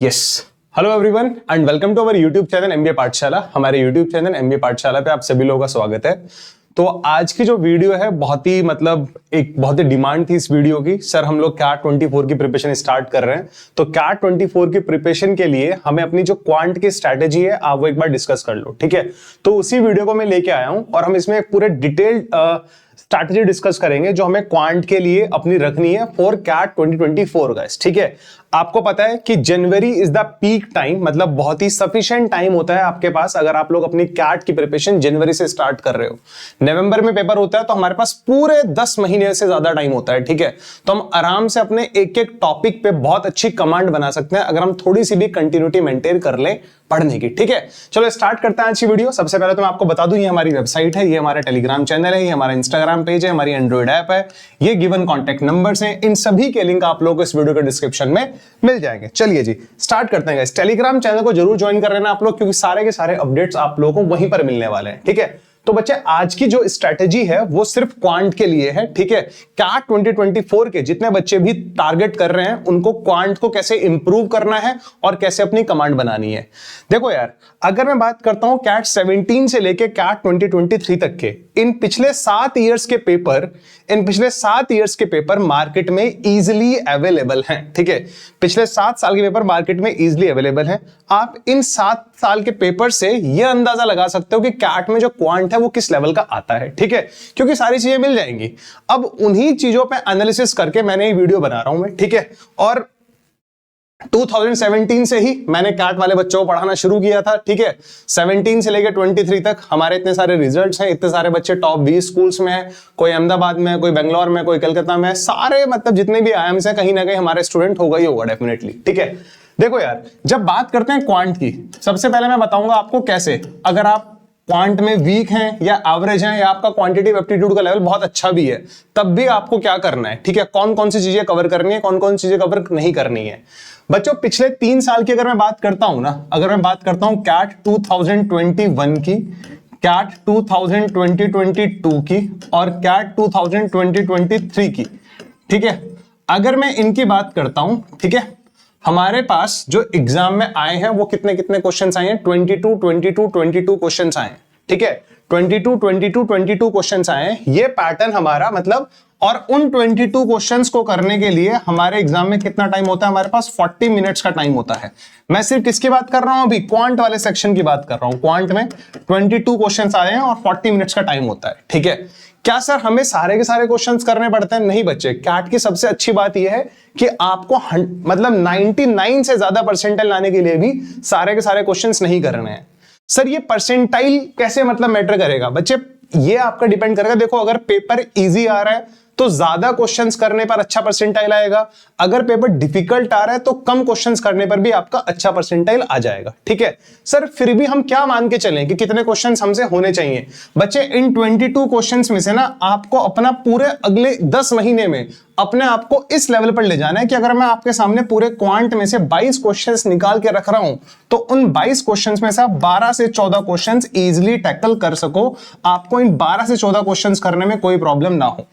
Yes, hello everyone and welcome to our YouTube channel MBA Pathshala. हमारे YouTube channel MBA पाठशाला पे आप सभी लोगों का स्वागत है। तो आज की जो वीडियो है बहुत ही डिमांड थी इस वीडियो की। सर हम लोग कैट 24 की प्रिपरेशन स्टार्ट कर रहे हैं, तो कैट 24 की प्रिपरेशन के लिए हमें अपनी जो क्वांट की स्ट्रैटेजी है आप वो एक बार डिस्कस कर लो, ठीक है। तो उसी वीडियो को मैं लेके आया हूं और हम इसमें एक पूरे डिटेल्ड स्ट्रैटेजी डिस्कस करेंगे जो हमें क्वांट के लिए अपनी रखनी है फॉर कैट 2024 गाइस, ठीक है। आपको पता है कि जनवरी इज द पीक टाइम, मतलब बहुत ही सफिशिएंट टाइम होता है आपके पास अगर आप लोग अपनी कैट की प्रिपरेशन जनवरी से स्टार्ट कर रहे हो। नवंबर में पेपर होता है तो हमारे पास पूरे 10 महीने से ज्यादा टाइम होता है, ठीक है। तो हम आराम से अपने एक एक टॉपिक पे बहुत अच्छी कमांड बना सकते हैं अगर हम थोड़ी सी भी कंटिन्यूटी मेंटेन कर ले पढ़ने की, ठीक है। चलो स्टार्ट करते हैं आज की वीडियो। सबसे पहले तो मैं आपको बता दूं, ये हमारी वेबसाइट है, ये हमारा टेलीग्राम चैनल है, ये हमारा इंस्टाग्राम पेज है, हमारी एंड्रॉइड ऐप है, ये गिवन कॉन्टैक्ट नंबर्स हैं। इन सभी के लिंक आप लोगों को इस वीडियो के डिस्क्रिप्शन में मिल जाएंगे। चलिए जी स्टार्ट करते हैं। टेलीग्राम चैनल को जरूर ज्वाइन कर लेना आप लोग, क्योंकि सारे के सारे अपडेट्स आप लोगों को वहीं पर मिलने वाले हैं, ठीक है। तो बच्चे आज की जो स्ट्रैटेजी है वो सिर्फ क्वांट के लिए है, ठीक है। कैट 2024 के जितने बच्चे भी टारगेट कर रहे हैं उनको क्वांट को कैसे इंप्रूव करना है और कैसे अपनी कमांड बनानी है। देखो यार, अगर मैं बात करता हूं कैट 17 से लेके कैट 2023 तक के इन पिछले 7 इयर्स के पेपर मार्केट में इजीली अवेलेबल हैं, ठीक है। पिछले 7 साल के पेपर मार्केट में इजीली अवेलेबल हैं। आप इन 7 साल के पेपर से यह अंदाजा लगा सकते हो कि कैट में जो क्वांट है वो किस लेवल का आता है, ठीक है, क्योंकि सारी चीजें मिल जाएंगी। अब उन्हीं चीजों पे एनालिसिस करके मैंने ये वीडियो बना रहा हूं मैं, ठीक है। और 2017 से ही मैंने कैट वाले बच्चों को पढ़ाना शुरू किया था, ठीक है। 17 से लेकर 23 तक हमारे इतने सारे रिजल्ट्स हैं, इतने सारे बच्चे टॉप 20 स्कूल्स में हैं, कोई अहमदाबाद में है, कोई बेंगलोर में, कोई कलकत्ता में है, सारे मतलब जितने भी आईएम्स हैं कहीं ना कहीं हमारे स्टूडेंट होगा ही होगा डेफिनेटली, ठीक है। देखो यार, जब बात करते हैं क्वांट की, सबसे पहले मैं बताऊंगा आपको कैसे, अगर आप क्वांट में वीक हैं या एवरेज हैं या आपका क्वांटिटेटिव एप्टीट्यूड का लेवल बहुत अच्छा भी है, तब भी आपको क्या करना है, ठीक है। कौन कौन सी चीजें कवर करनी है, कौन कौन सी चीजें कवर नहीं करनी है। बच्चों पिछले 3 साल की अगर मैं बात करता हूं ना, अगर मैं बात करता हूं कैट 2021 की, कैट 2022 की और कैट 2023 की, ठीक है। अगर मैं इनकी बात करता हूं, ठीक है, हमारे पास जो एग्जाम में आए हैं वो कितने कितने क्वेश्चंस आए हैं, 22 क्वेश्चंस आए हैं, ठीक है। 22 क्वेश्चंस आए हैं। ये पैटर्न हमारा मतलब, और उन 22 क्वेश्चंस को करने के लिए हमारे एग्जाम में कितना टाइम होता है, हमारे पास 40 मिनट्स का टाइम होता है। मैं सिर्फ किसकी बात कर रहा हूं अभी, क्वांट वाले सेक्शन की बात कर रहा हूं। क्वांट में 22 क्वेश्चंस आए हैं और 40 मिनट्स का टाइम होता है, ठीक है। क्या सर हमें सारे के सारे क्वेश्चंस करने पड़ते हैं? नहीं बच्चे, कैट की सबसे अच्छी बात यह है कि आपको मतलब 99 से ज्यादा परसेंटाइल लाने के लिए भी सारे के सारे क्वेश्चंस नहीं करने हैं। सर ये परसेंटाइल कैसे मतलब मैटर करेगा? बच्चे ये आपका डिपेंड करेगा। देखो, अगर पेपर इजी आ रहा है तो ज्यादा क्वेश्चंस करने पर अच्छा परसेंटाइल आएगा, अगर पेपर डिफिकल्ट आ रहा है तो कम क्वेश्चंस करने पर भी आपका अच्छा परसेंटाइल आ जाएगा, ठीक है। सर फिर भी हम क्या मान के चलें कि कितने क्वेश्चंस हमसे होने चाहिए? बच्चे इन 22 क्वेश्चंस में से ना आपको अपना पूरे अगले 10 महीने में अपने आप को इस लेवल पर ले जाना है कि अगर मैं आपके सामने पूरे क्वांट में से 22 क्वेश्चंस निकाल के रख रहा हूं तो उन 22 क्वेश्चंस में से आप 12 से 14 क्वेश्चंस इजीली टैकल कर सको, आपको इन 12 से 14 क्वेश्चंस करने में कोई प्रॉब्लम ना हो।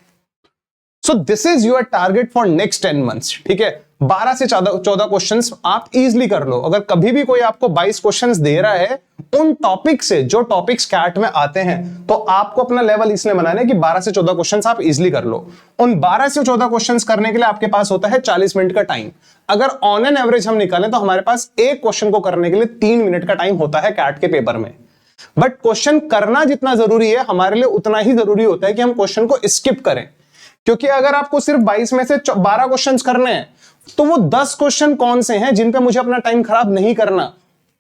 सो this is your target for next 10 months, ठीक है। 12 से 14 क्वेश्चंस आप इजीली कर लो। अगर कभी भी कोई आपको 22 क्वेश्चंस दे रहा है उन टॉपिक से जो टॉपिक्स कैट में आते हैं, तो आपको अपना लेवल इसलिए बनाना है कि 12 से 14 क्वेश्चंस आप इजीली कर लो। उन 12 से 14 क्वेश्चंस करने के लिए आपके पास होता है 40 मिनट का टाइम। अगर ऑन एन एवरेज हम निकालें तो हमारे पास एक क्वेश्चन को करने के लिए 3 मिनट का टाइम होता है कैट के पेपर में। बट क्वेश्चन करना जितना जरूरी है हमारे लिए उतना ही जरूरी होता है कि हम क्वेश्चन को स्किप करें, क्योंकि अगर आपको सिर्फ 22 में से 12 क्वेश्चंस करने हैं तो वो 10 क्वेश्चन कौन से हैं जिन पे मुझे अपना टाइम खराब नहीं करना,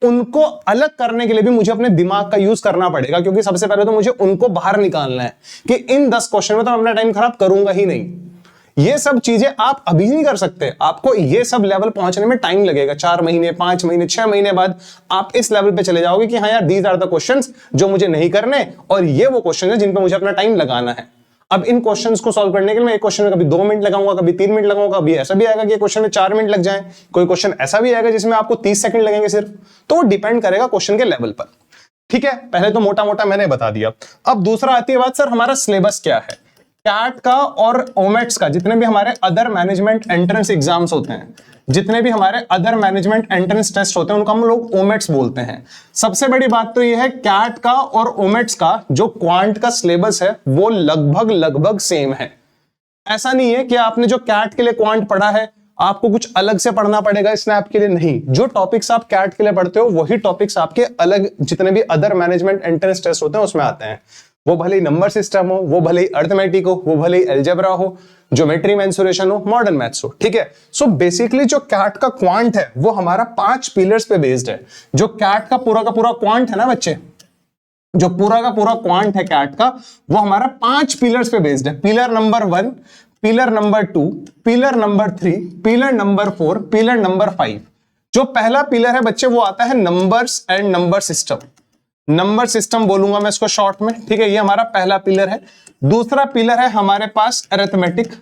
उनको अलग करने के लिए भी मुझे अपने दिमाग का यूज करना पड़ेगा, क्योंकि सबसे पहले तो मुझे उनको बाहर निकालना है कि इन 10 क्वेश्चन में तो मैं अपना टाइम खराब करूंगा ही नहीं। ये सब चीजें आप अभी नहीं कर सकते, आपको ये सब लेवल पहुंचने में टाइम लगेगा। 4 महीने, 5 महीने, 6 महीने बाद आप इस लेवल पे चले जाओगे कि हाँ यार, दीज आर द क्वेश्चंस जो मुझे नहीं करने और ये वो क्वेश्चन है जिन पे मुझे अपना टाइम लगाना है। अब इन क्वेश्चंस को सॉल्व करने के लिए मैं एक क्वेश्चन में कभी 2 मिनट लगाऊंगा, कभी 3 मिनट लगाऊंगा, कभी ऐसा भी आएगा कि क्वेश्चन में 4 मिनट लग जाए, कोई क्वेश्चन ऐसा भी आएगा जिसमें आपको 30 सेकंड लगेंगे सिर्फ। तो वो डिपेंड करेगा क्वेश्चन के लेवल पर, ठीक है। पहले तो मोटा मोटा मैंने बता दिया। अब दूसरा आती है बात, सर हमारा सिलेबस क्या है। कैट का और ओमेट्स का, जितने भी हमारे अदर मैनेजमेंट एंट्रेंस एग्जाम्स होते हैं, जितने भी हमारे अदर मैनेजमेंट एंट्रेंस टेस्ट होते हैं, उनको हम लोग ओमेट्स बोलते हैं। सबसे बड़ी बात तो ये है, कैट का और ओमेट्स का जो क्वांट का सिलेबस है वो लगभग लगभग सेम है। ऐसा नहीं है कि आपने जो कैट के लिए क्वांट पढ़ा है आपको कुछ अलग से पढ़ना पड़ेगा स्नैप के लिए, नहीं। जो टॉपिक्स आप कैट के लिए पढ़ते हो वही टॉपिक्स आपके अलग जितने भी अदर मैनेजमेंट एंट्रेंस टेस्ट होते हैं उसमें आते हैं। वो भले ही नंबर सिस्टम हो, वो भले ही अर्थमेटिक हो, वो भले ही अलजेब्रा हो, ज्योमेट्री मेंसुरेशन हो, मॉडर्न मैथ्स हो, ठीक है। सो बेसिकली जो कैट का क्वांट है वो हमारा 5 पिलर्स पे बेस्ड है। जो कैट का पूरा क्वांट है ना बच्चे, जो पूरा का पूरा क्वांट है कैट का, वो हमारा 5 पिलर्स पे बेस्ड है। Pillar number 1, pillar number 2, pillar number 3, pillar number 4, pillar number 5। जो पहला पिलर है बच्चे वो आता है numbers and number system. Number system बोलूंगा मैं इसको शॉर्ट में, ठीक है। ये हमारा पहला पिलर है। दूसरा पिलर है हमारे पास अरिथमेटिक।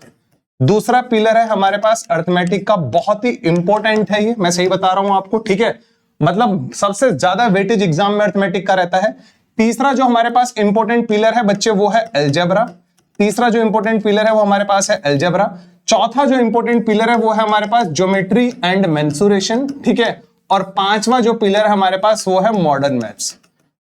दूसरा पिलर है हमारे पास अरिथमेटिक का, बहुत ही इंपॉर्टेंट है ये, मैं सही बता रहा हूं आपको, ठीक है। मतलब सबसे ज्यादा वेटेज एग्जाम में अरिथमेटिक का रहता है। तीसरा जो हमारे पास इंपॉर्टेंट पिलर है बच्चे वो है अलजेब्रा। तीसरा जो इंपॉर्टेंट पिलर है वो हमारे पास है अलजेब्रा। चौथा जो इंपॉर्टेंट पिलर है वो है हमारे पास ज्योमेट्री एंड मेंसुरेशन, ठीक है। और पांचवा जो पिलर है हमारे पास वो है मॉडर्न मैथ्स।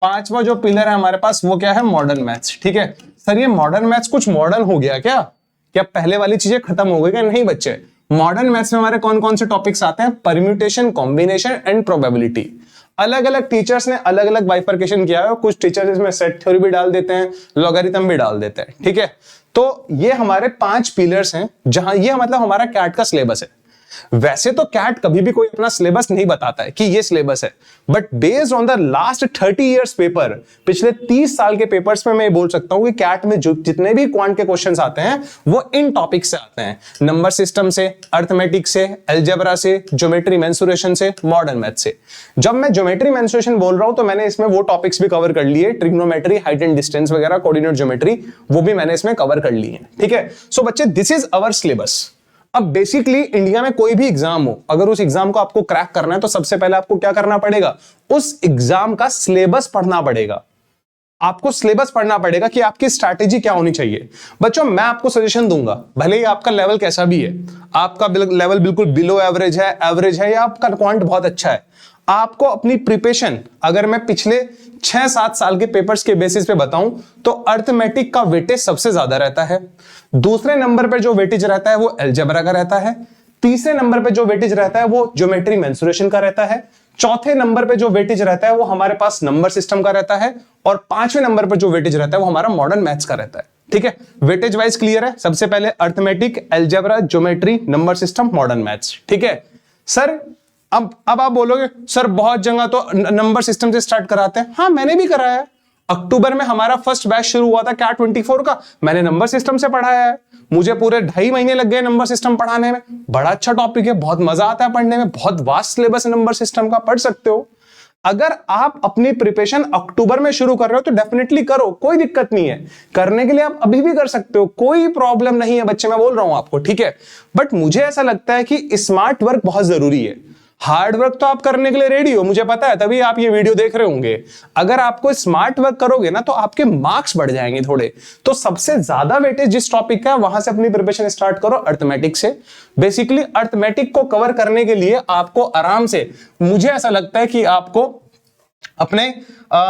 पांचवा जो पिलर है हमारे पास वो क्या है, मॉडर्न मैथ्स, ठीक है। सर ये मॉडर्न मैथ्स कुछ मॉडर्न हो गया क्या पहले वाली चीजें खत्म हो गई क्या? नहीं बच्चे, मॉडर्न मैथ्स में हमारे कौन कौन से टॉपिक्स आते हैं, परम्यूटेशन, कॉम्बिनेशन एंड प्रोबेबिलिटी। अलग अलग टीचर्स ने अलग अलग बाइफर्केशन किया है। कुछ टीचर्स इसमें सेट थ्योरी भी डाल देते हैं, लॉगरिथम भी डाल देते हैं, ठीक है। तो ये हमारे 5 पिलर्स हैं, जहां ये मतलब हमारा कैट का सिलेबस है। वैसे तो कैट कभी भी कोई अपना सिलेबस नहीं बताता है कि ये सिलेबस है, but based on the last 30 years paper, पिछले 30 साल के पेपर्स में मैं ये बोल सकता हूं कि कैट में जो जितने भी क्वांट के क्वेश्चंस आते हैं वो इन टॉपिक से आते हैं, नंबर सिस्टम से, अर्थमेटिक से, अलजेब्रा से, ज्योमेट्री मेंसुरेशन से, मॉडर्न मैथ से। जब मैं ज्योमेट्री मेंसुरेशन बोल रहा हूं तो मैंने इसमें वो टॉपिक्स भी कवर कर लिए, ट्रिग्नोमेट्री, हाइट एंड डिस्टेंस वगैरह, कोऑर्डिनेट ज्योमेट्री, वो भी मैंने इसमें कवर कर लिए, ठीक है। सो बच्चे, दिस इज अवर सिलेबस। अब बेसिकली इंडिया में कोई भी एग्जाम हो, अगर उस एग्जाम को आपको क्रैक करना है तो सबसे पहले आपको क्या करना पड़ेगा, उस एग्जाम का सिलेबस पढ़ना पड़ेगा। आपको सिलेबस पढ़ना पड़ेगा कि आपकी स्ट्रैटेजी क्या होनी चाहिए। बच्चों मैं आपको सजेशन दूंगा, भले ही आपका लेवल कैसा भी है, आपका लेवल बिल्कुल बिलो एवरेज है या आपका क्वांट बहुत अच्छा है, आपको अपनी प्रिपरेशन, अगर मैं पिछले 6-7 साल के पेपर्स के बेसिस पे बताऊं तो अर्थमेटिक का वेटेज सबसे ज्यादा रहता है। दूसरे नंबर पे जो वेटेज रहता है वो अलजेब्रा का रहता है। तीसरे नंबर पे जो वेटेज रहता है वो ज्योमेट्री मेंसुरेशन का रहता है। चौथे नंबर पे जो वेटेज रहता है वो हमारे पास नंबर सिस्टम का रहता है। और 5वें नंबर पे जो वेटेज रहता है वो हमारा मॉडर्न मैथ्स का रहता है, ठीक है। वेटेज वाइज क्लियर है? सबसे पहले arithmetic, algebra, geometry, number system, modern maths, ठीक है। सर अब आप बोलोगे सर बहुत जगह तो नंबर सिस्टम से स्टार्ट कराते हैं। हाँ, मैंने भी कराया है। अक्टूबर में हमारा फर्स्ट बैच शुरू हुआ था कैट 24 का, मैंने नंबर सिस्टम से पढ़ाया है। मुझे पूरे 2.5 महीने लग गए नंबर सिस्टम पढ़ाने में। बड़ा अच्छा टॉपिक है, बहुत मजा आता है पढ़ने में, बहुत वास्ट सिलेबस है नंबर सिस्टम का, पढ़ सकते हो। अगर आप अपनी प्रिपरेशन अक्टूबर में शुरू कर रहे हो तो डेफिनेटली करो, कोई दिक्कत नहीं है। करने के लिए आप अभी भी कर सकते हो, कोई प्रॉब्लम नहीं है बच्चे, मैं बोल रहा हूं आपको, ठीक है। बट मुझे ऐसा लगता है कि स्मार्ट वर्क बहुत जरूरी है। हार्ड वर्क तो आप करने के लिए रेडी हो, मुझे पता है, तभी आप ये वीडियो देख रहे होंगे। अगर आपको स्मार्ट वर्क करोगे ना तो आपके मार्क्स बढ़ जाएंगे थोड़े। तो सबसे ज्यादा वेटेज जिस टॉपिक का है वहां से अपनी प्रिपरेशन स्टार्ट करो, अर्थमेटिक से। बेसिकली अर्थमेटिक को कवर करने के लिए आपको आराम से, मुझे ऐसा लगता है कि आपको अपने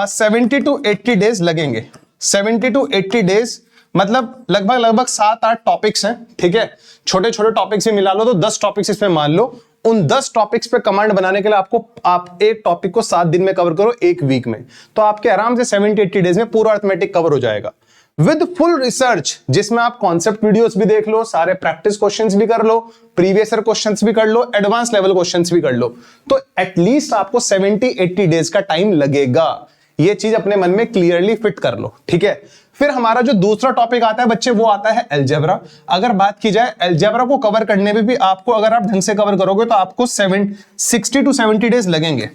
70 to 80 डेज लगेंगे। 70 to 80 डेज मतलब लगभग 7-8 टॉपिक्स हैं, ठीक है। छोटे छोटे टॉपिक्स भी मिला लो तो 10 टॉपिक्स इसमें मान लो। उन 10 टॉपिक्स पे कमांड बनाने के लिए आप एक टॉपिक को 7 दिन में कवर करो, एक वीक में, तो आपके आराम से 70-80 डेज में पूरा अर्थमेटिक कवर हो जाएगा विद फुल रिसर्च, जिसमें आप कॉन्सेप्ट वीडियोस भी देख लो, सारे प्रैक्टिस क्वेश्चंस भी कर लो, प्रीवियस ईयर क्वेश्चंस भी कर लो, एडवांस लेवल क्वेश्चंस भी कर लो। तो एटलीस्ट आपको 70-80 डेज का टाइम लगेगा। ये चीज अपने मन में क्लियरली फिट कर लो, ठीक है। फिर हमारा जो दूसरा टॉपिक आता है बच्चे वो आता है अलजेब्रा। अगर बात की जाए अलजेब्रा को कवर करने में भी आपको, अगर आप ढंग से कवर करोगे तो आपको 60 to 70 डेज लगेंगे।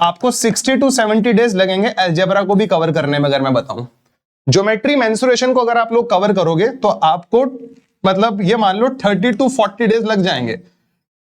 आपको 60 to 70 डेज लगेंगे अलजेब्रा को भी कवर करने में। अगर मैं बताऊं ज्योमेट्री मेंसुरेशन को अगर आप लोग कवर करोगे तो आपको मतलब ये मान लो 30 to 40 डेज लग जाएंगे।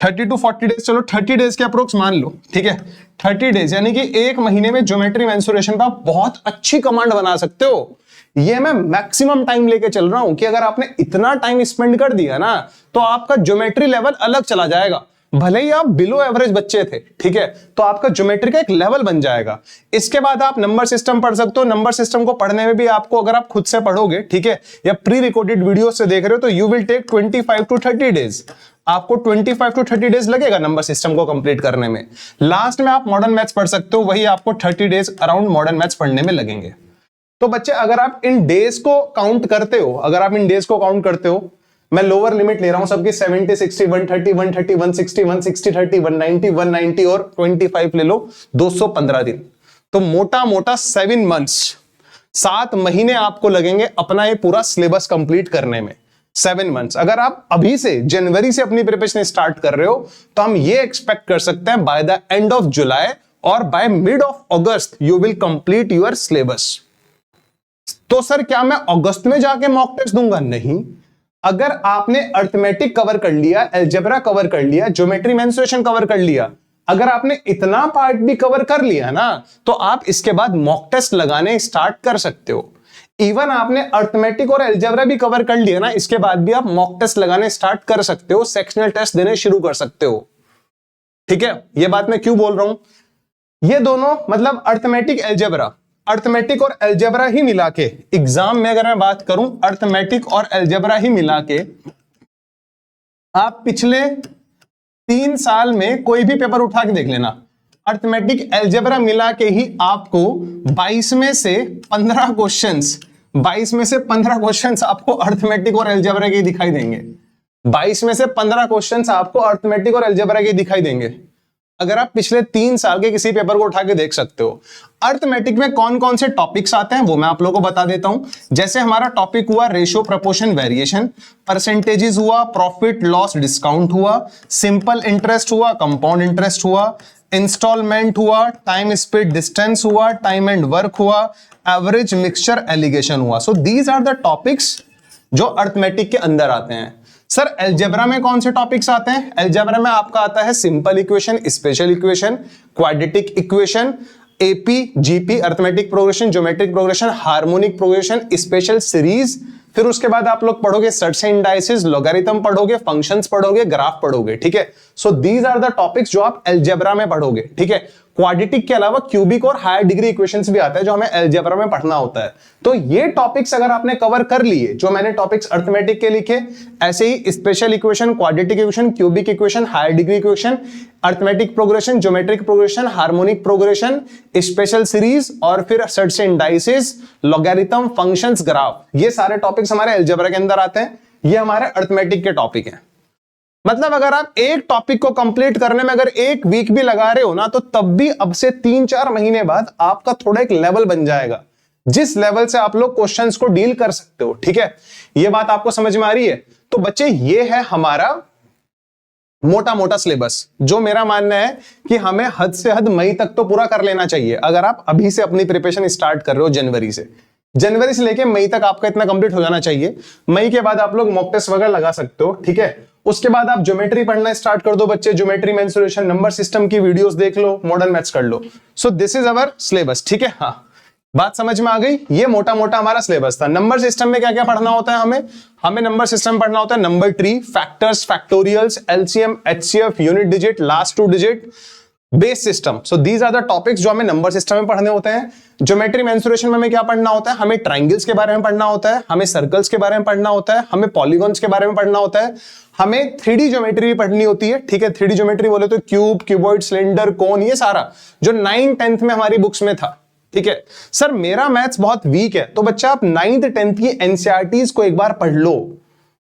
30 to 40 डेज, चलो 30 डेज के अप्रोक्स मान लो, ठीक है। 30 डेज यानी कि एक महीने में ज्योमेट्री मेंसुरेशन का बहुत अच्छी कमांड बना सकते हो। ये मैं मैक्सिमम टाइम लेके चल रहा हूं कि अगर आपने इतना टाइम स्पेंड कर दिया ना तो आपका ज्योमेट्री लेवल अलग चला जाएगा। भले ही आप बिलो एवरेज बच्चे थे, ठीक है, तो आपका ज्योमेट्री का एक लेवल बन जाएगा। इसके बाद आप नंबर सिस्टम पढ़ सकते हो। नंबर सिस्टम को पढ़ने में भी आपको, अगर आप खुद से पढ़ोगे, ठीक है, या प्री रिकॉर्डेड वीडियो से देख रहे हो, तो you will take 25 to 30 days. आपको 25 to 30 डेज लगेगा नंबर सिस्टम को कंप्लीट करने में। लास्ट में आप मॉडर्न मैथ्स पढ़ सकते हो, वही आपको 30 डेज अराउंड मॉडर्न मैथ्स पढ़ने में लगेंगे। तो बच्चे अगर आप इन डेज को काउंट करते हो, अगर आप इन डेज को काउंट करते हो, मैं लोअर लिमिट ले रहा हूं सबकी 70, 60, 130, 130, 160, 160, 30, 190, 190 और 25 ले लो, 215 दिन। तो मोटा मोटा 7 मंथ्स, 7 महीने आपको लगेंगे अपना ये पूरा सिलेबस कंप्लीट करने में। 7 मंथ्स। अगर आप अभी से जनवरी से अपनी प्रिपरेशन स्टार्ट कर रहे हो तो हम ये एक्सपेक्ट कर सकते हैं by the end of July और by mid of August you will complete your syllabus. तो सर क्या मैं अगस्त में जाके मॉक टेस्ट दूंगा? नहीं। अगर आपने अर्थमेटिक कवर कर लिया, अलजेब्रा कवर कर लिया, ज्योमेट्री मेंसुरेशन कवर कर लिया, अगर आपने इतना पार्ट भी कवर कर लिया ना तो आप इसके बाद मॉक टेस्ट लगाने स्टार्ट कर सकते हो। इवन आपने अर्थमेटिक और अलजेब्रा भी कवर कर लिया ना, इसके बाद भी आप मॉक टेस्ट लगाने स्टार्ट कर सकते हो, सेक्शनल टेस्ट देने शुरू कर सकते हो। ठीक है, ये बात मैं क्यों बोल रहा हूं? ये दोनों मतलब अर्थमेटिक, अलजेब्रा, अर्थमेटिक और अलजेब्रा ही मिला के एग्जाम में अगर मैं बात करूं, अर्थमेटिक और अलजेब्रा ही मिला के आप पिछले 3 साल में कोई भी पेपर उठा के देख लेना, अर्थमेटिक अलजेब्रा मिला के ही आपको 22 में से 15 क्वेश्चंस, 22 में से 15 क्वेश्चंस आपको अर्थमेटिक और अलजेब्रा के दिखाई देंगे। 22 में से 15 क्वेश्चंस आपको अर्थमेटिक और अलजेब्रा के दिखाई देंगे। अगर आप पिछले 3 साल के किसी पेपर को उठा के देख सकते हो। अर्थमेटिक में कौन कौन से टॉपिक्स आते हैं वो मैं आप लोगों को बता देता हूं। जैसे हमारा टॉपिक हुआ रेशियो, प्रोपोर्शन, वेरिएशन, परसेंटेजेस हुआ, प्रॉफिट लॉस डिस्काउंट हुआ, सिंपल इंटरेस्ट हुआ, कंपाउंड इंटरेस्ट हुआ, इंस्टॉलमेंट हुआ, टाइम स्पीड डिस्टेंस हुआ, टाइम एंड वर्क हुआ, एवरेज मिक्सचर एलिगेशन हुआ। So these are the topics जो अर्थमेटिक के अंदर आते हैं। सर अलजेब्रा में कौन से टॉपिक्स आते हैं? अलजेब्रा में आपका आता है simple equation, special equation, quadratic equation, AP, GP, arithmetic progression, geometric progression, harmonic progression, special series. फिर उसके बाद आप लोग पढ़ोगे सर्च एंड इंडाइसिस, लॉगरिथम पढ़ोगे, फंक्शंस पढ़ोगे, ग्राफ पढ़ोगे। ठीक है, so these are the topics जो आप अलजेब्रा में पढ़ोगे। ठीक है, क्वाड्रेटिक के अलावा क्यूबिक और हायर डिग्री इक्वेशंस भी आता है जो हमें अलजेब्रा में पढ़ना होता है। तो ये टॉपिक्स अगर आपने कवर कर लिए, जो मैंने टॉपिक्स अर्थमेटिक के लिखे, ऐसे ही special equation, quadratic equation, cubic equation, higher degree equation, arithmetic progression, geometric progression, harmonic progression, special series और फिर surds and indices, logarithm, functions, graph, ये सारे टॉपिक्स हमारे अलजेब्रा के अंदर आते हैं। ये हमारे अर्थमेटिक के टॉपिक हैं। मतलब अगर आप एक टॉपिक को कंप्लीट करने में अगर 1 वीक भी लगा रहे हो ना, तो तब भी अब से 3-4 महीने बाद आपका थोड़ा एक लेवल बन जाएगा, जिस लेवल से आप लोग क्वेश्चंस को डील कर सकते हो। ठीक है, ये बात आपको समझ में आ रही है? तो बच्चे ये है हमारा मोटा मोटा सिलेबस, जो मेरा मानना है कि हमें हद से हद मई तक तो पूरा कर लेना चाहिए। अगर आप अभी से अपनी प्रिपरेशन स्टार्ट कर रहे हो जनवरी से लेके मई तक आपका इतना कंप्लीट हो जाना चाहिए। मई के बाद आप लोग मॉक टेस्ट वगैरह लगा सकते हो। ठीक है, उसके बाद आप ज्योमेट्री पढ़ना स्टार्ट कर दो बच्चे, ज्योमेट्री मेंसुरेशन, नंबर सिस्टम की वीडियोस देख लो, मॉडर्न मैथ्स कर लो। So this is our syllabus. ठीक है, हाँ बात समझ में आ गई? ये मोटा मोटा हमारा सिलेबस था। नंबर सिस्टम में क्या क्या पढ़ना होता है? हमें नंबर सिस्टम पढ़ना होता है number tree, factors, factorials, LCM, HCF, unit digit, last 2 digit, base system. So these are the topics जो हमें नंबर सिस्टम में पढ़ने होते हैं। ज्योमेट्री मेंसुरेशन में हमें क्या पढ़ना होता है? हमें ट्रायंगल्स के बारे में पढ़ना होता है, हमें सर्कल्स के बारे में पढ़ना होता है, हमें पॉलीगॉन्स के बारे में पढ़ना होता है, हमें 3D ज्योमेट्री भी पढ़नी होती है। ठीक है, 3D ज्योमेट्री बोले तो क्यूब, क्यूबॉइड, सिलेंडर, कोन, ये सारा जो 9th 10th में हमारी बुक्स में था। ठीक है सर, मेरा मैथ्स बहुत वीक है, तो बच्चा आप 9th 10th की एनसीईआरटीज को एक बार पढ़ लो,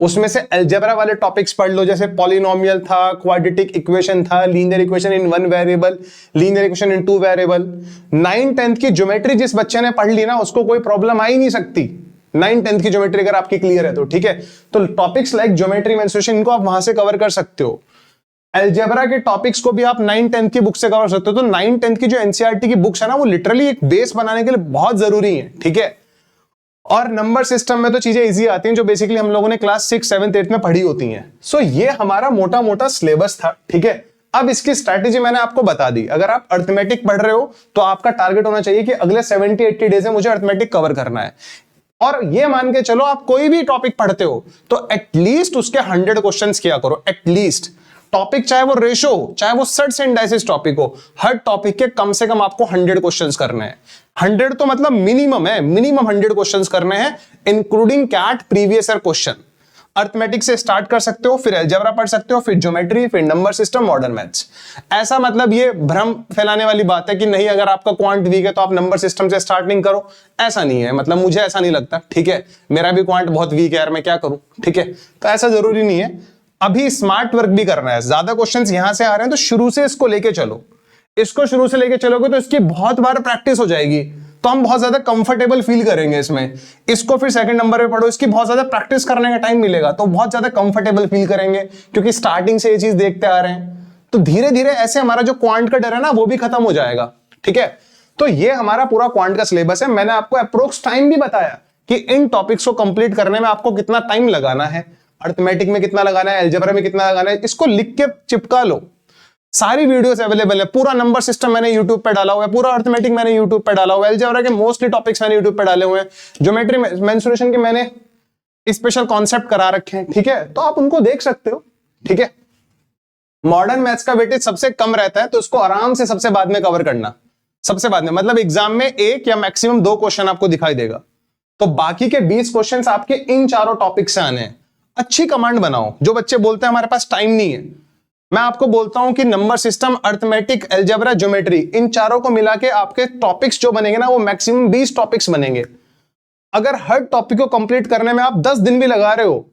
उसमें से अलजेब्रा वाले टॉपिक्स पढ़ लो, जैसे पॉलिनोमियल था, क्वाड्रेटिक इक्वेशन था, linear equation in 1 variable, linear equation in 2 variable. 9th 10th की ज्योमेट्री जिस बच्चे ने पढ़ ली ना, उसको कोई प्रॉब्लम आ ही नहीं सकती। 9th 10th की ज्योमेट्री अगर आपकी क्लियर है तो। ठीक है, तो टॉपिक्स लाइक ज्योमेट्री मेंसुरेशन इनको आप वहां से कवर कर सकते हो। अलजेब्रा के टॉपिक्स को भी आप 9th 10th की बुक से कवर सकते हो। तो 9th 10th की जो एनसीईआरटी की बुक्स है ना, वो लिटरली एक बेस बनाने के लिए बहुत जरूरी है। ठीक है, और नंबर सिस्टम में तो चीजें इजी आती हैं जो बेसिकली हम लोगों ने क्लास 6, 7, 8 में पढ़ी होती हैं। सो ये हमारा मोटा मोटा सिलेबस था, ठीक है। अब इसकी स्ट्रैटेजी मैंने आपको बता दी। अगर आप अर्थमेटिक पढ़ रहे हो तो आपका टारगेट होना चाहिए कि अगले 70-80 डेज में मुझे अर्थमेटिक कवर करना है। और ये मान के चलो आप कोई भी टॉपिक पढ़ते हो तो एटलीस्ट उसके 100 क्वेश्चंस किया करो, एटलीस्ट। टॉपिक चाहे वो रेशो हो, चाहे वो सर्ट्स एंड डाइसेस टॉपिक हो, हर टॉपिक के कम से कम आपको 100 क्वेश्चंस करने हैं। 100 तो मतलब मिनिमम है, मिनिमम 100 क्वेश्चंस करने हैं, including CAT previous year question. Arithmetic से स्टार्ट कर सकते हो, फिर अलजेब्रा पढ़ सकते हो, फिर ज्योमेट्री, फिर नंबर सिस्टम, मॉडर्न मैथ्स। ऐसा मतलब ये भ्रम फैलाने वाली बात है कि नहीं अगर आपका क्वांट वीक है तो आप नंबर सिस्टम से स्टार्ट नहीं करो, ऐसा नहीं है। मतलब मुझे ऐसा नहीं लगता, ठीक है। मेरा भी क्वांट बहुत वीक है यार, मैं क्या करूं, ठीक है। तो ऐसा जरूरी नहीं है। अभी स्मार्ट वर्क भी करना है, ज्यादा क्वेश्चंस यहां से आ रहे हैं तो शुरू से इसको लेके चलो। इसको शुरू से लेके चलोगे तो इसकी बहुत बार प्रैक्टिस हो जाएगी, तो हम बहुत ज्यादा कंफर्टेबल फील करेंगे इसमें। इसको फिर सेकंड नंबर पे पढ़ो, इसकी बहुत ज्यादा प्रैक्टिस करने का टाइम मिलेगा तो बहुत ज्यादा कंफर्टेबल फील करेंगे, क्योंकि स्टार्टिंग से ये चीज देखते आ रहे हैं। तो धीरे धीरे ऐसे हमारा जो क्वांट का डर है ना वो भी खत्म हो जाएगा, ठीक है। तो ये हमारा पूरा क्वांट का सिलेबस है। मैंने आपको अप्रोक्स टाइम भी बताया कि इन टॉपिक्स को कंप्लीट करने में आपको कितना टाइम लगाना है, अर्थमेटिक में कितना लगाना है, अलजेब्रा में कितना लगाना है। इसको लिख के चिपका लो। सारी वीडियोस अवेलेबल है, पूरा नंबर सिस्टम मैंने यूट्यूब पे डाला हुआ है, पूरा अर्थमेटिक मैंने यूट्यूब पे डाला हुआ है, अलजेब्रा के मोस्टली टॉपिक्स मैंने यूट्यूब पे डाले हुए हैं, ज्योमेट्री मेंसुरेशन के मैंने स्पेशल कॉन्सेप्ट करा रखे हैं, ठीक है। तो आप उनको देख सकते हो, ठीक है। मॉडर्न मैथ्स का वेटेज सबसे कम रहता है तो उसको आराम से सबसे बाद में कवर करना, सबसे बाद में। मतलब एग्जाम में 1 या मैक्सिमम 2 क्वेश्चन आपको दिखाई देगा, तो बाकी के 20 क्वेश्चन आपके इन चारों टॉपिक से आने हैं। अच्छी कमांड बनाओ। जो बच्चे बोलते हैं हमारे पास टाइम नहीं है, मैं आपको बोलता हूं कि number system, arithmetic, algebra, geometry, इन चारों को मिला के आपके टॉपिक्स जो बनेंगे ना वो मैक्सिमम 20 टॉपिक्स बनेंगे। अगर हर टॉपिक को कंप्लीट करने में आप 10 दिन भी लगा रहे हो,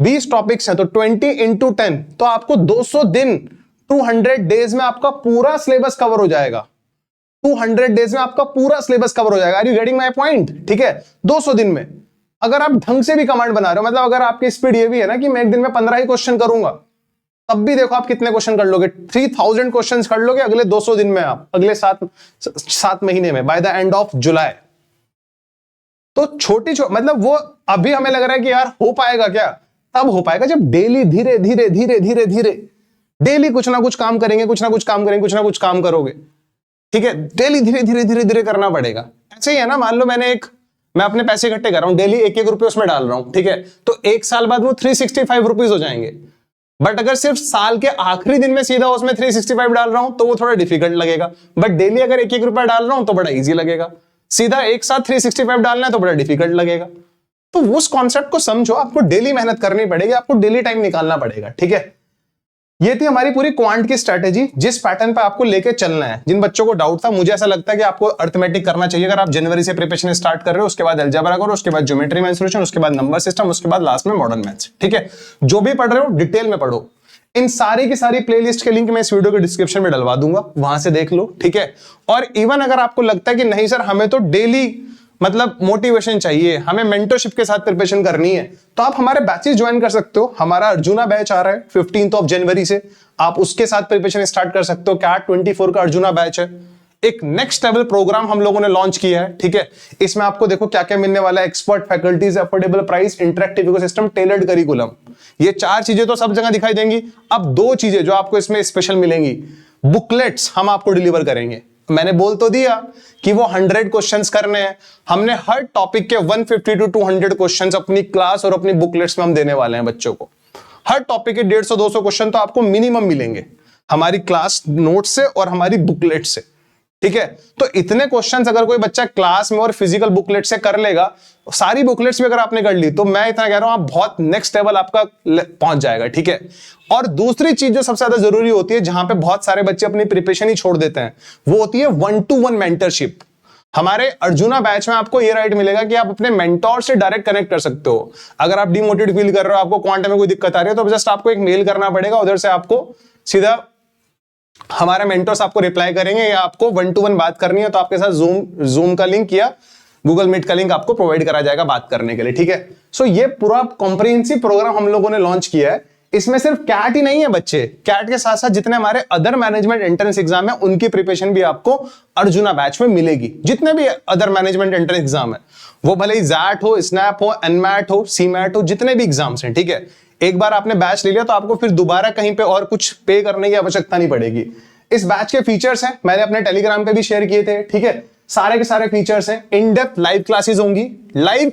20 टॉपिक्स हैं तो 20 × 10, तो आपको 200 दिन, 200 डेज में आपका पूरा सिलेबस कवर हो जाएगा। 200 डेज में आपका पूरा सिलेबस कवर हो जाएगा। Are you getting my point, ठीक है। 200 दिन में अगर आप ढंग से भी कमांड बना रहे हो, मतलब अगर आपकी स्पीड ये भी है ना कि मैं एक दिन में 15 ही क्वेश्चन करूंगा, तब भी देखो आप कितने क्वेश्चन कर लोगे, 3000 क्वेश्चन कर लोगे अगले 200 दिन में, आप अगले 7 महीने में, बाय द एंड ऑफ जुलाई। तो मतलब वो अभी हमें लग रहा है कि यार हो पाएगा क्या, तब हो पाएगा जब डेली धीरे धीरे धीरे धीरे धीरे डेली कुछ ना कुछ काम करेंगे, कुछ ना कुछ काम करेंगे, कुछ ना कुछ काम करोगे, ठीक है। डेली धीरे धीरे धीरे धीरे करना पड़ेगा। ऐसे ही है ना, मान लो मैं अपने पैसे इकट्ठे कर रहा हूं, डेली 1-1 रुपये उसमें डाल रहा हूं, ठीक है। तो 1 साल बाद वो 365 रुपीज हो जाएंगे। बट अगर सिर्फ साल के आखिरी दिन में सीधा उसमें 365 डाल रहा हूं तो वो थोड़ा डिफिकल्ट लगेगा। बट डेली अगर 1-1 रुपया डाल रहा हूं तो बड़ा इजी लगेगा। सीधा एक साथ 365 डालना है तो बड़ा डिफिकल्ट लगेगा। तो उस कॉन्सेप्ट को समझो, आपको डेली मेहनत करनी पड़ेगी, आपको डेली टाइम निकालना पड़ेगा, ठीक है। ये थी हमारी पूरी क्वांट की स्ट्रैटेजी, जिस पैटर्न पे आपको लेके चलना है। जिन बच्चों को डाउट था, मुझे ऐसा लगता है कि आपको अर्थमेटिक करना चाहिए। अगर आप जनवरी से प्रिपरेशन स्टार्ट कर रहे हो, उसके बाद अलजेब्रा करो, उसके बाद ज्योमेट्री मेंसुरेशन, उसके बाद नंबर सिस्टम, उसके बाद लास्ट में मॉडर्न मैथ्स, ठीक है। जो भी पढ़ रहे हो डिटेल में पढ़ो। इन सारी की सारी प्लेलिस्ट के लिंक मैं इस वीडियो के डिस्क्रिप्शन में डलवा दूंगा, वहां से देख लो, ठीक है। और इवन अगर आपको लगता है कि नहीं सर हमें तो डेली मतलब मोटिवेशन चाहिए, हमें मेंटरशिप के साथ प्रिपरेशन करनी है, तो आप हमारे बैचेस ज्वाइन कर सकते हो। हमारा अर्जुना बैच आ रहा है 15 जनवरी से, आप उसके साथ प्रिपरेशन स्टार्ट कर सकते हो। कैट 24 का अर्जुना बैच है। एक नेक्स्ट लेवल प्रोग्राम हम लोगों ने लॉन्च किया है, ठीक है। इसमें आपको देखो क्या क्या मिलने वाला है, expert faculties, affordable price, interactive ecosystem, tailored curriculum. ये 4 चीजें तो सब जगह दिखाई देंगी। अब 2 चीजें जो आपको इसमें स्पेशल मिलेंगी, बुकलेट्स हम आपको डिलीवर करेंगे। मैंने बोल तो दिया कि वो 100 क्वेश्चंस करने हैं। हमने हर टॉपिक के 150 to 200 क्वेश्चंस अपनी क्लास और अपनी बुकलेट्स में हम देने वाले हैं बच्चों को। हर टॉपिक के 150-200 क्वेश्चन तो आपको मिनिमम मिलेंगे हमारी क्लास नोट से और हमारी बुकलेट से, ठीक है। तो इतने क्वेश्चंस अगर कोई बच्चा क्लास में और फिजिकल बुकलेट से कर लेगा, सारी बुकलेट्स भी अगर आपने कर ली, तो मैं इतना कह रहा हूं आप बहुत नेक्स्ट लेवल आपका पहुंच जाएगा, ठीक है। और दूसरी चीज जो सबसे ज्यादा जरूरी होती है, जहां पे बहुत सारे बच्चे अपनी प्रिपरेशन ही छोड़ देते हैं, वो होती है 1-to-1 मेंटरशिप। हमारे अर्जुना बैच में आपको ये राइट मिलेगा कि आप अपने मेंटोर से डायरेक्ट कनेक्ट कर सकते हो। अगर आप डिमोटिवेट फील कर रहे हो, आपको क्वांटम में कोई दिक्कत आ रही है, तो जस्ट आपको एक मेल करना पड़ेगा, उधर से आपको सीधा हमारे मेंटर्स आपको रिप्लाई करेंगे, या आपको 1-to-1 बात करनी है तो आपके साथ जूम का लिंक या गूगल मीट का लिंक आपको प्रोवाइड करा जाएगा बात करने के लिए, ठीक है। सो ये पूरा कॉम्प्रिहेंसिव प्रोग्राम हम लोगों ने लॉन्च किया है। इसमें सिर्फ कैट ही नहीं है बच्चे, कैट के साथ साथ जितने हमारे अदर मैनेजमेंट एंट्रेंस एग्जाम है उनकी प्रिपरेशन भी आपको अर्जुना बैच में मिलेगी। जितने भी अदर मैनेजमेंट एंट्रेंस एग्जाम है, वो भले ही जैट हो, स्नैप हो, एनमैट हो, सीमैट हो, जितने भी एग्जाम्स हैं, ठीक है, एक बार आपने बैच ले लिया तो आपको फिर दोबारा कहीं पे और कुछ पे करने की आवश्यकता नहीं पड़ेगी। इस बैच के फीचर्स हैं, मैंने अपने टेलीग्राम पे भी शेयर किए थे, ठीक है, सारे के सारे फीचर्स हैं। इन डेप्थ लाइव क्लासेस होंगी, लाइव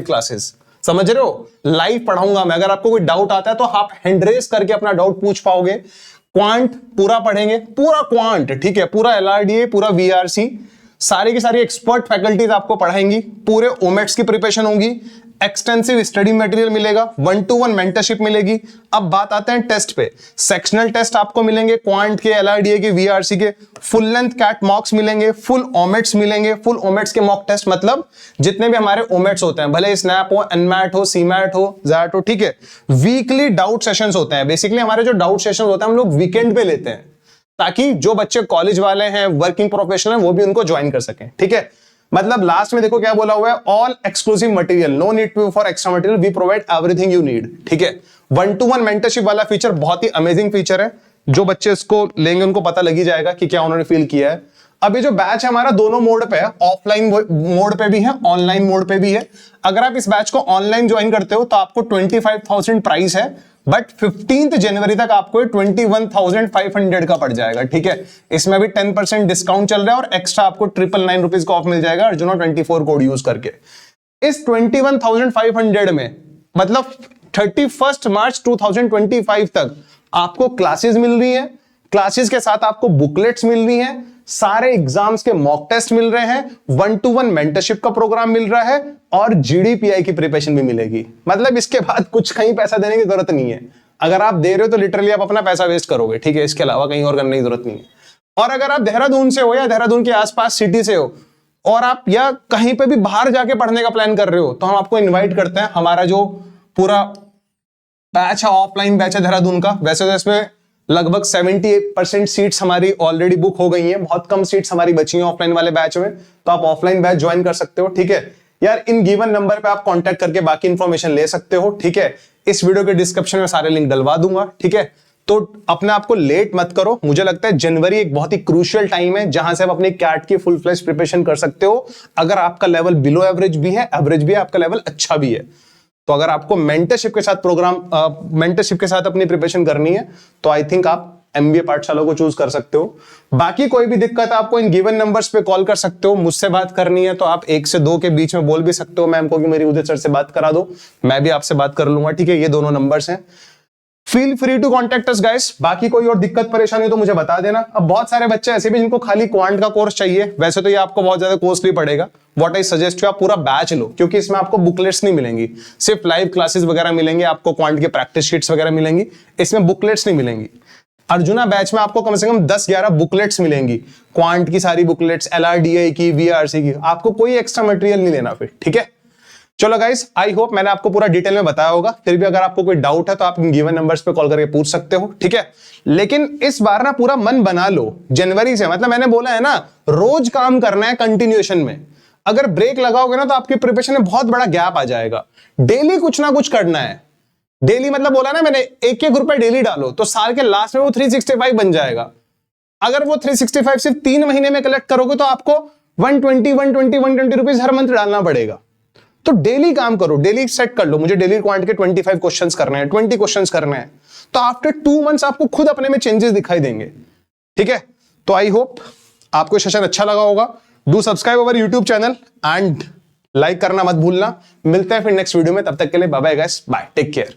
क्लासेस, समझ रहे हो, लाइव पढ़ाऊंगा मैं। अगर आपको कोई डाउट आता है तो आप हैंड रेज करके अपना डाउट पूछ पाओगे। क्वांट पूरा पढ़ेंगे, पूरा क्वांट, ठीक है, पूरा एलआरडीए, पूरा वीआरसी, सारी की सारी एक्सपर्ट फैकल्टीज आपको पढ़ाएंगी। पूरे ओमेट्स की प्रिपरेशन होगी, एक्सटेंसिव स्टडी मटेरियल मिलेगा, 1-to-1 मेंटरशिप मिलेगी। अब बात आते हैं टेस्ट पे, सेक्शनल टेस्ट आपको मिलेंगे, क्वांट के, एलआरडीए के, वीआरसी के, फुल लेंथ कैट मॉक्स मिलेंगे, फुल ओमेट्स मिलेंगे। फुल ओमेट्स के मॉक टेस्ट मतलब जितने भी हमारे ओमेट्स होते हैं, भले स्नैप हो, एनमैट हो, सीमैट हो, जैट हो, ठीक है, वीकली डाउट सेशंस होते हैं। बेसिकली हमारे जो डाउट सेशंस होते हैं हम लोग वीकेंड पे लेते हैं, ताकि जो बच्चे कॉलेज वाले हैं, वर्किंग प्रोफेशनल हैं, वो भी उनको ज्वाइन कर सकें, ठीक है। मतलब लास्ट में देखो क्या बोला हुआ है, all exclusive material, no need to for extra material, we provide everything you need, ठीक है। 1-to-1 मेंटरशिप वाला फीचर बहुत ही अमेजिंग फीचर है, जो बच्चे इसको लेंगे उनको पता लगी जाएगा कि क्या उन्होंने फील किया है। अब ये जो बैच है हमारा दोनों मोड पे है, ऑफलाइन मोड पे भी है, ऑनलाइन मोड पे भी है। अगर आप इस बैच को ऑनलाइन ज्वाइन करते हो तो आपको 25,000 प्राइस है, बट 15 जनवरी तक आपको 21,500 का पड़ जाएगा, ठीक है। इसमें भी 10% डिस्काउंट चल रहा है और एक्स्ट्रा आपको 999 रुपीज का ऑफ मिल जाएगा अर्जुना 24 कोड यूज करके। इस 21,500 में मतलब 31 मार्च 2025 तक आपको क्लासेस मिल रही है, क्लासेस के साथ आपको बुकलेट्स मिल रही हैं, सारे एग्जाम्स के मॉक टेस्ट मिल रहे हैं, 1-to-1 मेंटरशिप का प्रोग्राम मिल रहा है और जीडीपीआई की प्रिपरेशन भी मिलेगी। मतलब इसके बाद कुछ कहीं पैसा देने की जरूरत नहीं है। अगर आप दे रहे हो तो लिटरली आप अपना पैसा वेस्ट करोगे, ठीक है, इसके अलावा कहीं और करने की जरूरत नहीं है। और अगर आप देहरादून से हो या देहरादून के आसपास सिटी से हो और आप या कहीं पे भी बाहर जाके पढ़ने का प्लान कर रहे हो, तो हम आपको इन्वाइट करते हैं। हमारा जो पूरा बैच है, ऑफलाइन बैच है देहरादून का, वैसे तो इसमें लगभग 78% सीट्स हमारी ऑलरेडी बुक हो गई हैं, बहुत कम सीट्स हमारी बची हैं ऑफलाइन वाले बैच में, तो आप ऑफलाइन बैच ज्वाइन कर सकते हो, ठीक है यार। इन गिवन नंबर पे आप कांटेक्ट करके बाकी इंफॉर्मेशन ले सकते हो, ठीक है। इस वीडियो के डिस्क्रिप्शन में सारे लिंक डलवा दूंगा, ठीक है। तो अपने आप को लेट मत करो, मुझे लगता है जनवरी एक बहुत ही क्रूशियल टाइम है जहां से आप अपनी कैट की फुल फ्लेज प्रिपरेशन कर सकते हो। अगर आपका लेवल बिलो एवरेज भी है, एवरेज भी है, आपका लेवल अच्छा भी है, तो अगर आपको मेंटरशिप के साथ मेंटरशिप के साथ अपनी प्रिपरेशन करनी है तो आई थिंक आप एमबीए पाठशाला को चूज कर सकते हो। बाकी कोई भी दिक्कत आपको इन गिवन नंबर्स पे कॉल कर सकते हो। मुझसे बात करनी है तो आप 1 से 2 के बीच में बोल भी सकते हो मैम को कि मेरी उदय सर से बात करा दो, मैं भी आपसे बात कर लूंगा, ठीक है। ये दोनों नंबर्स हैं, feel free to contact us guys. बाकी कोई और दिक्कत परेशानी तो मुझे बता देना। अब बहुत सारे बच्चे ऐसे भी जिनको खाली क्वांट का कोर्स चाहिए, वैसे तो ये आपको बहुत ज्यादा कॉस्टली पड़ेगा। व्हाट आई सजेस्ट यू, आप पूरा बैच लो, क्योंकि इसमें आपको बुकलेट्स नहीं मिलेंगी, सिर्फ लाइव क्लासेस वगैरह मिलेंगे, आपको क्वांट के प्रैक्टिस शीट्स वगैरह मिलेंगी, इसमें बुकलेट्स नहीं मिलेंगी। अर्जुना बैच में आपको कम से कम 10-11 बुकलेट्स मिलेंगी, क्वांट की सारी बुकलेट्स, एलआरडीए की, वीआरसी की, आपको कोई एक्स्ट्रा मटेरियल नहीं लेना फिर, ठीक है। चलो गाइस, आई होप मैंने आपको पूरा डिटेल में बताया होगा। फिर भी अगर आपको कोई डाउट है तो आप गिवन नंबर्स पे कॉल करके पूछ सकते हो, ठीक है। लेकिन इस बार ना पूरा मन बना लो जनवरी से, मतलब मैंने बोला है ना, रोज काम करना है कंटिन्यूएशन में। अगर ब्रेक लगाओगे ना तो आपकी प्रिपरेशन में बहुत बड़ा गैप आ जाएगा। डेली कुछ ना कुछ करना है, डेली मतलब बोला ना मैंने, 1-1 रुपए डेली डालो तो साल के लास्ट में वो 365 बन जाएगा। अगर वो 365 सिर्फ 3 महीने में कलेक्ट करोगे तो आपको 120 रुपीज हर मंथ डालना पड़ेगा। तो डेली काम करो, डेली सेट कर लो, मुझे डेली क्वांट के 25 क्वेश्चंस करने हैं, 20 क्वेश्चंस करने हैं, तो आफ्टर 2 मंथ्स आपको खुद अपने में चेंजेस दिखाई देंगे, ठीक है। तो आई होप आपको सेशन अच्छा लगा होगा। Do subscribe our YouTube channel and like करना मत भूलना। मिलते हैं फिर नेक्स्ट वीडियो में, तब तक के लिए bye bye guys, bye, take care.